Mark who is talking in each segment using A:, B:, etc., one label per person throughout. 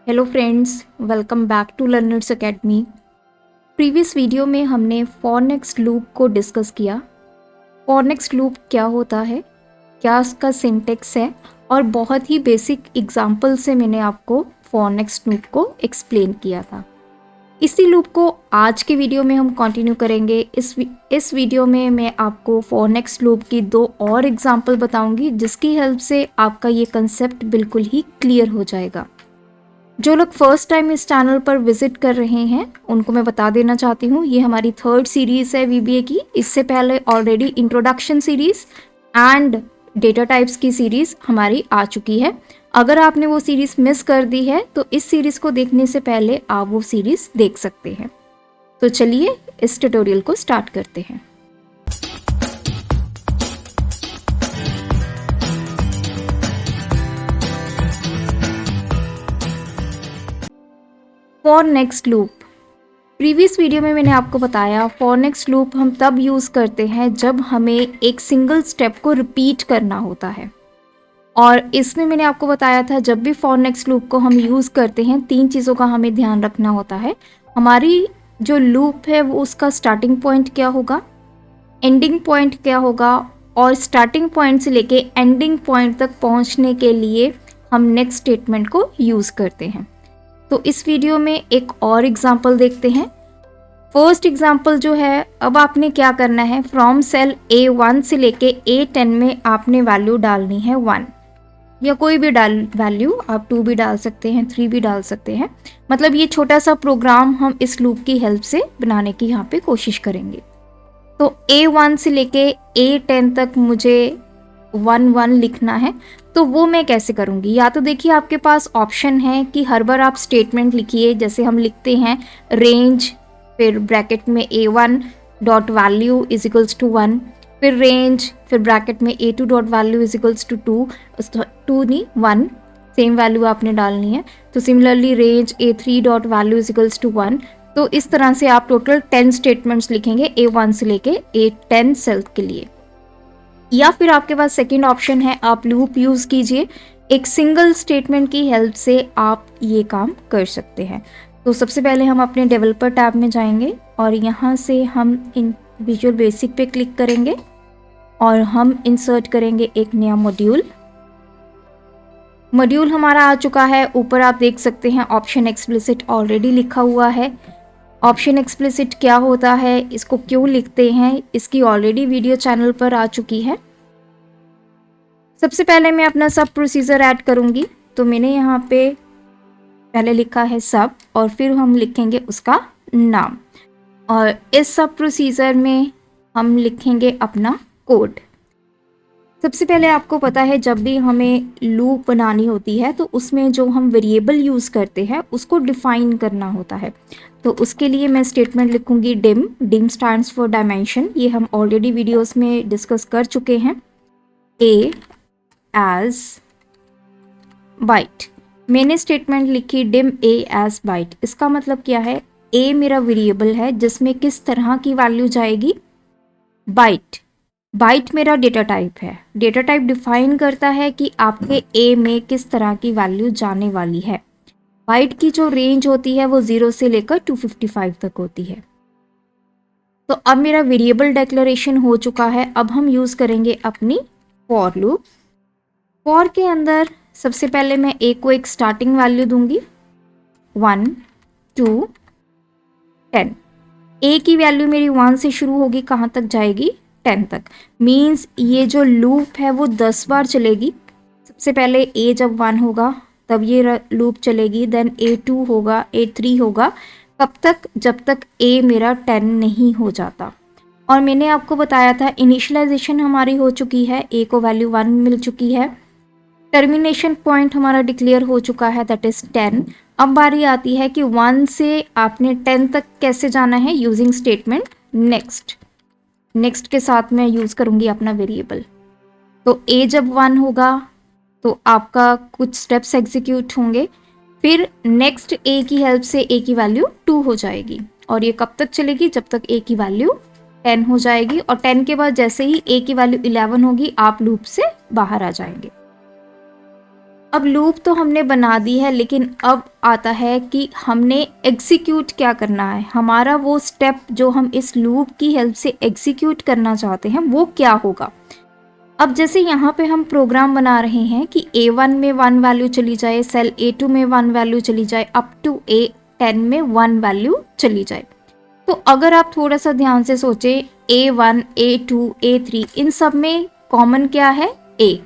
A: Hello friends, welcome back to learners academy. Previous video में हमने for next loop को discuss किया। For next loop क्या होता है, क्या उसका सिंटेक्स है, और बहुत ही बेसिक एग्जांपल से मैंने आपको फॉर नेक्स्ट लूप को एक्सप्लेन किया था। इसी लूप को आज के वीडियो में हम कंटिन्यू करेंगे। इस वीडियो में मैं आपको फॉर नेक्स्ट लूप की दो और एग्जांपल बताऊंगी, जिसकी हेल्प से आपका ये कंसेप्ट बिल्कुल ही क्लियर हो जाएगा। जो लोग फर्स्ट टाइम इस चैनल पर विजिट कर रहे हैं उनको मैं बता देना चाहती हूँ, ये हमारी थर्ड सीरीज़ है वीबीए की। इससे पहले already introduction series and data types की सीरीज़ हमारी आ चुकी है। अगर आपने वो सीरीज़ मिस कर दी है तो इस सीरीज़ को देखने से पहले आप वो सीरीज़ देख सकते हैं। तो चलिए इस ट्यूटोरियल को स्टार्ट करते हैं। For next loop, previous video में मैंने आपको बताया फॉर नेक्स्ट लूप हम तब यूज़ करते हैं जब हमें एक सिंगल स्टेप को रिपीट करना होता है। और इसमें मैंने आपको बताया था जब भी फॉर नेक्स्ट लूप को हम यूज़ करते हैं तीन चीज़ों का हमें ध्यान रखना होता है। हमारी जो लूप है वो उसका स्टार्टिंग पॉइंट क्या होगा, एंडिंग पॉइंट क्या होगा, और स्टार्टिंग पॉइंट से लेके एंडिंग पॉइंट तक पहुंचने के लिए हम नेक्स्ट स्टेटमेंट को यूज़ करते हैं। तो इस वीडियो में एक और एग्जाम्पल देखते हैं। फर्स्ट एग्जाम्पल जो है, अब आपने क्या करना है, फ्रॉम सेल A1 से लेके A10 में आपने वैल्यू डालनी है 1 या कोई भी वैल्यू, आप 2 भी डाल सकते हैं, 3 भी डाल सकते हैं। मतलब ये छोटा सा प्रोग्राम हम इस लूप की हेल्प से बनाने की यहाँ पे कोशिश करेंगे। तो A1 से लेके A10 तक मुझे 1 लिखना है। तो वो मैं कैसे करूँगी, या तो देखिए आपके पास ऑप्शन है कि हर बार आप स्टेटमेंट लिखिए, जैसे हम लिखते हैं रेंज, फिर ब्रैकेट में A1 dot value is equals to 1, फिर रेंज, फिर ब्रैकेट में A2 dot value is equals to 2 नहीं 1, सेम वैल्यू आपने डालनी है। तो similarly range A3 dot value is equals to 1। तो इस तरह से आप टोटल 10 स्टेटमेंट्स लिखेंगे A1 से लेके A10 सेल के लिए। या फिर आपके पास सेकंड ऑप्शन है, आप लूप यूज़ कीजिए, एक सिंगल स्टेटमेंट की हेल्प से आप ये काम कर सकते हैं। तो सबसे पहले हम अपने डेवलपर टैब में जाएंगे और यहाँ से हम इन विजुअल बेसिक पे क्लिक करेंगे और हम इंसर्ट करेंगे एक नया मॉड्यूल। मॉड्यूल हमारा आ चुका है। ऊपर आप देख सकते हैं ऑप्शन एक्सप्लिसिट ऑलरेडी लिखा हुआ है। ऑप्शन एक्सप्लिसिट क्या होता है, इसको क्यों लिखते हैं, इसकी ऑलरेडी वीडियो चैनल पर आ चुकी है। सबसे पहले मैं अपना सब प्रोसीजर ऐड करूंगी। तो मैंने यहाँ पे पहले लिखा है सब, और फिर हम लिखेंगे उसका नाम, और इस सब प्रोसीजर में हम लिखेंगे अपना कोड। सबसे पहले आपको पता है जब भी हमें लूप बनानी होती है तो उसमें जो हम वेरिएबल यूज़ करते हैं उसको डिफाइन करना होता है। तो उसके लिए मैं स्टेटमेंट लिखूंगी डिम स्टैंड्स फॉर डायमेंशन। ये हम ऑलरेडी वीडियोस में डिस्कस कर चुके हैं। ए एज बाइट, मैंने स्टेटमेंट लिखी डिम ए एज बाइट। इसका मतलब क्या है, ए मेरा वेरिएबल है जिसमें किस तरह की वैल्यू जाएगी, बाइट। बाइट मेरा डेटा टाइप है। डेटा टाइप डिफाइन करता है कि आपके ए में किस तरह की वैल्यू जाने वाली है। बाइट की जो रेंज होती है वो 0 से लेकर 255 तक होती है। तो अब मेरा वेरिएबल डिक्लेरेशन हो चुका है। अब हम यूज़ करेंगे अपनी फॉर लूप। फॉर के अंदर सबसे पहले मैं ए को एक स्टार्टिंग वैल्यू दूंगी 1 2 10। ए की वैल्यू मेरी 1 से शुरू होगी, कहाँ तक जाएगी, 10 तक। मीन्स ये जो लूप है वो 10 बार चलेगी। सबसे पहले ए जब 1 होगा तब ये लूप चलेगी, देन A2 होगा, A3 होगा। कब तक, जब तक ए मेरा 10 नहीं हो जाता। और मैंने आपको बताया था इनिशियलाइजेशन हमारी हो चुकी है, ए को वैल्यू 1 मिल चुकी है। टर्मिनेशन पॉइंट हमारा डिक्लेयर हो चुका है, दैट इज 10। अब बारी आती है कि 1 से आपने 10 तक कैसे जाना है, यूजिंग स्टेटमेंट नेक्स्ट। नेक्स्ट के साथ मैं यूज़ करूँगी अपना वेरिएबल। तो ए जब 1 होगा तो आपका कुछ स्टेप्स एग्जीक्यूट होंगे, फिर नेक्स्ट ए की हेल्प से ए की वैल्यू 2 हो जाएगी। और ये कब तक चलेगी, जब तक ए की वैल्यू 10 हो जाएगी। और 10 के बाद जैसे ही ए की वैल्यू 11 होगी आप लूप से बाहर आ जाएंगे। अब लूप तो हमने बना दी है, लेकिन अब आता है कि हमने एग्जीक्यूट क्या करना है। हमारा वो स्टेप जो हम इस लूप की हेल्प से एग्जीक्यूट करना चाहते हैं वो क्या होगा। अब जैसे यहाँ पे हम प्रोग्राम बना रहे हैं कि A1 में 1 वैल्यू चली जाए, सेल A2 में 1 वैल्यू चली जाए, अप टू A10 में 1 वैल्यू चली जाए। तो अगर आप थोड़ा सा ध्यान से सोचें, A1, A2, A3 इन सब में कॉमन क्या है, A,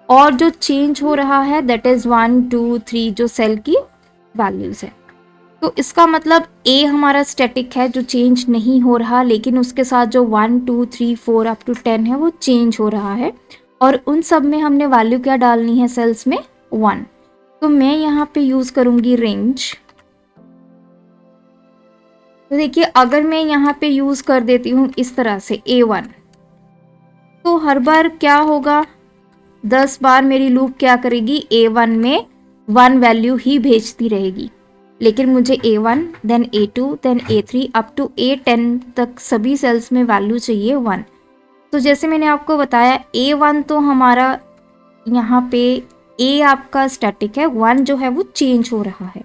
A: और जो चेंज हो रहा है दैट इज 1, 2, 3 जो सेल की वैल्यूज है। तो इसका मतलब A हमारा स्टैटिक है जो चेंज नहीं हो रहा, लेकिन उसके साथ जो 1, 2, 3, 4 अप टू 10 है वो चेंज हो रहा है, और उन सब में हमने वैल्यू क्या डालनी है, सेल्स में 1। तो मैं यहाँ पे यूज करूंगी रेंज। तो देखिए अगर मैं यहाँ पे यूज कर देती हूँ इस तरह से A1, तो हर बार क्या होगा, 10 बार मेरी लूप क्या करेगी, A1 में 1 वैल्यू ही भेजती रहेगी। लेकिन मुझे A1 then A2 then A3 up to A10 तक सभी सेल्स में वैल्यू चाहिए 1। तो जैसे मैंने आपको बताया A1 तो हमारा यहाँ पे A आपका स्टैटिक है, 1 जो है वो चेंज हो रहा है।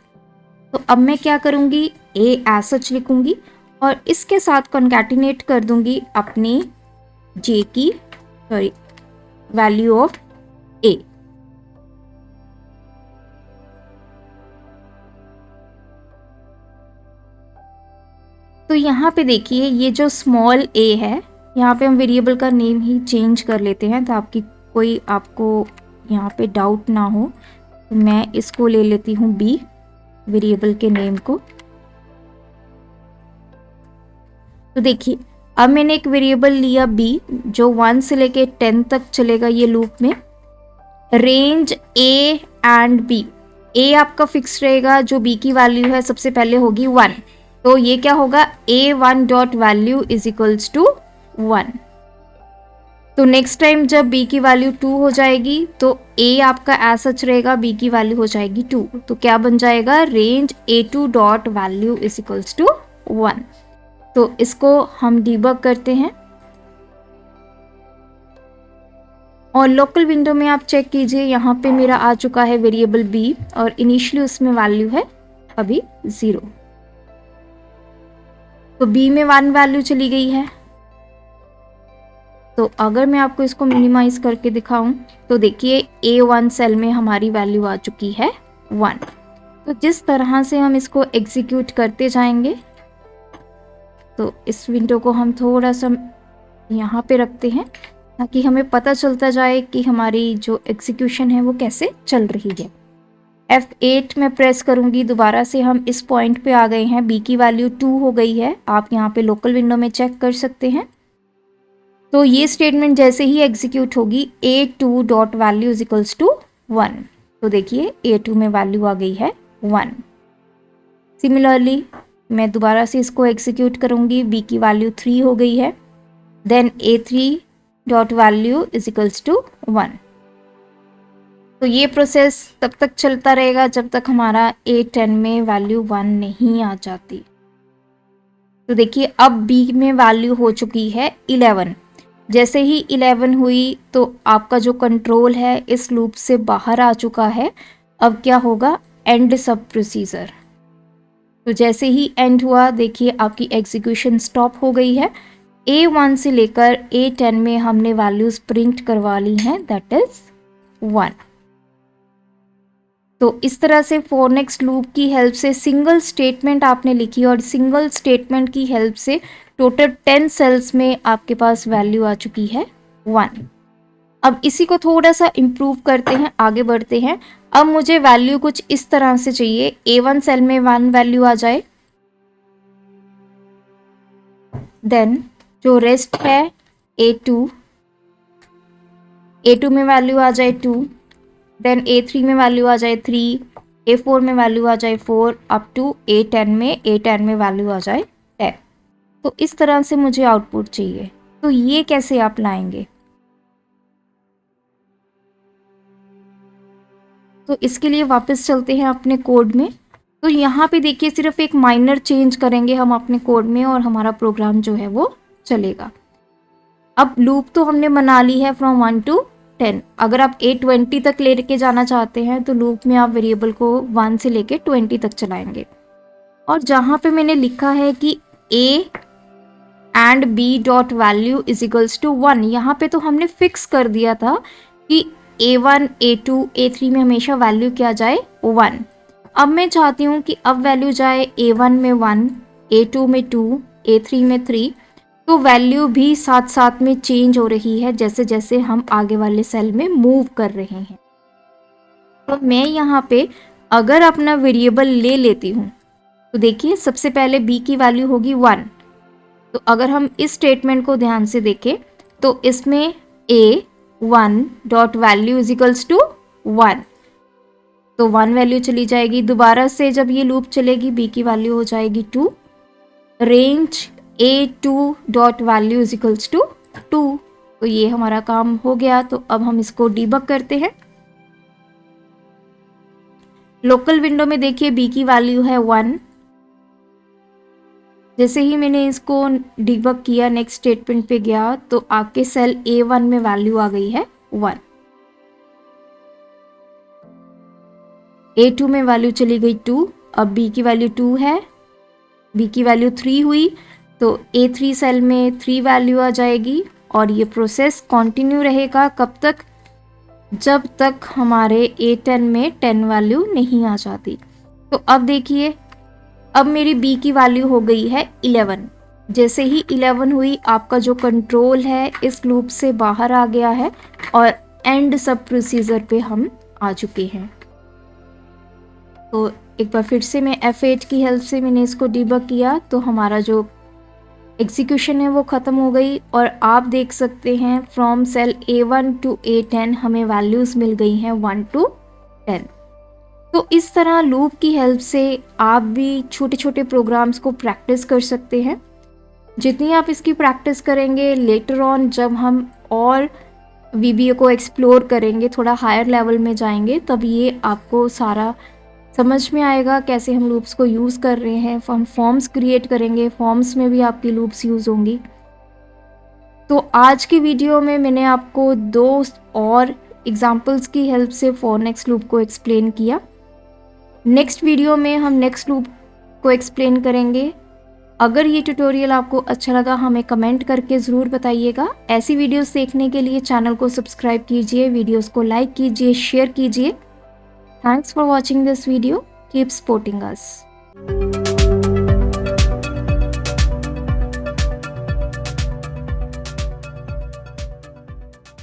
A: तो अब मैं क्या करूँगी, A एज सच लिखूँगी और इसके साथ कॉन्कैटिनेट कर दूंगी अपनी J की वैल्यू ऑफ A। तो यहाँ पे देखिए ये जो स्मॉल a है, यहाँ पे हम वेरिएबल का नेम ही चेंज कर लेते हैं ताकि कोई आपको यहाँ पे डाउट ना हो। तो मैं इसको ले लेती हूँ b, वेरिएबल के नेम को। तो देखिए अब मैंने एक वेरिएबल लिया b जो 1 से लेके 10 तक चलेगा ये लूप में। Range a and b, a आपका फिक्स रहेगा, जो b की वैल्यू है सबसे पहले होगी 1। तो ये क्या होगा, A1 dot value is equals to 1। तो नेक्स्ट टाइम जब b की वैल्यू 2 हो जाएगी तो a आपका एज सच रहेगा, b की वैल्यू हो जाएगी 2। तो क्या बन जाएगा, range A2 dot value is equals to 1। तो इसको हम डीबग करते हैं और लोकल विंडो में आप चेक कीजिए, यहाँ पे मेरा आ चुका है वेरिएबल b और इनिशियली उसमें वैल्यू है अभी 0। तो b में 1 वैल्यू चली गई है। तो अगर मैं आपको इसको मिनिमाइज करके दिखाऊं तो देखिए A1 सेल में हमारी वैल्यू आ चुकी है 1। तो जिस तरह से हम इसको एग्जीक्यूट करते जाएंगे, तो इस विंडो को हम थोड़ा सा यहाँ पे रखते हैं ताकि हमें पता चलता जाए कि हमारी जो एग्जीक्यूशन है वो कैसे चल रही है। F8 में प्रेस करूंगी, दोबारा से हम इस पॉइंट पे आ गए हैं, b की वैल्यू 2 हो गई है। आप यहाँ पे लोकल विंडो में चेक कर सकते हैं। तो ये स्टेटमेंट जैसे ही एग्जीक्यूट होगी A2 dot value is equals to 1। तो देखिए A2 में वैल्यू आ गई है 1। सिमिलरली मैं दोबारा से इसको एग्जीक्यूट करूंगी, b की वैल्यू 3 हो गई है, then A3 dot value is equals to 1। तो ये प्रोसेस तब तक चलता रहेगा जब तक हमारा A10 में वैल्यू 1 नहीं आ जाती। तो देखिए अब B में वैल्यू हो चुकी है 11। जैसे ही 11 हुई तो आपका जो कंट्रोल है इस लूप से बाहर आ चुका है। अब क्या होगा, एंड सब प्रोसीजर। तो जैसे ही एंड हुआ देखिए आपकी एग्जीक्यूशन स्टॉप हो गई है। A1 से लेकर A10 में हमने वैल्यूज प्रिंट करवा ली हैं, दैट इज 1। तो इस तरह से फॉर नेक्स्ट लूप की हेल्प से सिंगल स्टेटमेंट आपने लिखी और सिंगल स्टेटमेंट की हेल्प से टोटल 10 सेल्स में आपके पास वैल्यू आ चुकी है 1। अब इसी को थोड़ा सा इम्प्रूव करते हैं, आगे बढ़ते हैं। अब मुझे वैल्यू कुछ इस तरह से चाहिए, A1 सेल में 1 वैल्यू आ जाए, देन जो रेस्ट है A2 में वैल्यू आ जाए 2, देन A3 में वैल्यू आ जाए 3, A4 में वैल्यू आ जाए 4, अप टू A10 में वैल्यू आ जाए 10। तो इस तरह से मुझे आउटपुट चाहिए। तो ये कैसे आप लाएंगे, तो इसके लिए वापस चलते हैं अपने कोड में। तो यहाँ पे देखिए सिर्फ एक माइनर चेंज करेंगे हम अपने कोड में और हमारा प्रोग्राम जो है वो चलेगा। अब लूप तो हमने बना ली है फ्रॉम 1 to 10। अगर आप A20 तक लेके जाना चाहते हैं तो लूप में आप वेरिएबल को 1 से लेके 20 तक चलाएंगे। और जहाँ पे मैंने लिखा है कि A and B dot value is equals to 1, यहाँ पे तो हमने फिक्स कर दिया था कि A1, A2, A3 में हमेशा वैल्यू क्या जाए 1। अब मैं चाहती हूँ कि अब वैल्यू जाए A1 में 1, A2 में 2, A3 में 3। तो वैल्यू भी साथ साथ में चेंज हो रही है जैसे जैसे हम आगे वाले सेल में मूव कर रहे हैं। तो मैं यहाँ पे अगर अपना वेरिएबल ले लेती हूँ तो देखिए सबसे पहले B की वैल्यू होगी 1। तो अगर हम इस स्टेटमेंट को ध्यान से देखें तो इसमें A1 dot value is equals to 1, तो 1 वैल्यू चली जाएगी। दोबारा से जब ये लूप चलेगी B की वैल्यू हो जाएगी 2। Range A2 dot value is equals to 2। तो ये हमारा काम हो गया। तो अब हम इसको डीबग करते हैं। लोकल विंडो में देखिए B की वैल्यू है 1। जैसे ही मैंने इसको डीबग किया, नेक्स्ट स्टेटमेंट पे गया तो आपके सेल A1 में वैल्यू आ गई है 1। A2 में वैल्यू चली गई 2। अब B की वैल्यू 2 है, B की वैल्यू 3 हुई तो A3 सेल में 3 वैल्यू आ जाएगी। और ये प्रोसेस कंटिन्यू रहेगा कब तक, जब तक हमारे A10 में 10 वैल्यू नहीं आ जाती। तो अब देखिए अब मेरी B की वैल्यू हो गई है 11। जैसे ही 11 हुई आपका जो कंट्रोल है इस लूप से बाहर आ गया है और एंड सब प्रोसीजर पे हम आ चुके हैं। तो एक बार फिर से मैं F8 की हेल्प से मैंने इसको डीबग किया तो हमारा जो एग्जीक्यूशन है वो ख़त्म हो गई। और आप देख सकते हैं from cell A1 to A10 हमें वैल्यूज़ मिल गई हैं 1 to 10। तो इस तरह लूप की हेल्प से आप भी छोटे छोटे प्रोग्राम्स को प्रैक्टिस कर सकते हैं। जितनी आप इसकी प्रैक्टिस करेंगे लेटर ऑन जब हम और VBA को एक्सप्लोर करेंगे, थोड़ा हायर लेवल में जाएंगे, तब ये आपको सारा समझ में आएगा कैसे हम लूप्स को यूज़ कर रहे हैं। हम फॉर्म्स क्रिएट करेंगे, फॉर्म्स में भी आपकी लूप्स यूज़ होंगी। तो आज की वीडियो में मैंने आपको 2 और एग्जांपल्स की हेल्प से फॉर नेक्स्ट लूप को एक्सप्लेन किया। नेक्स्ट वीडियो में हम नेक्स्ट लूप को एक्सप्लेन करेंगे। अगर ये ट्यूटोरियल आपको अच्छा लगा हमें कमेंट करके ज़रूर बताइएगा। ऐसी वीडियोस देखने के लिए चैनल को सब्सक्राइब कीजिए, वीडियोस को लाइक कीजिए, शेयर कीजिए। Thanks for watching this video. Keep supporting us.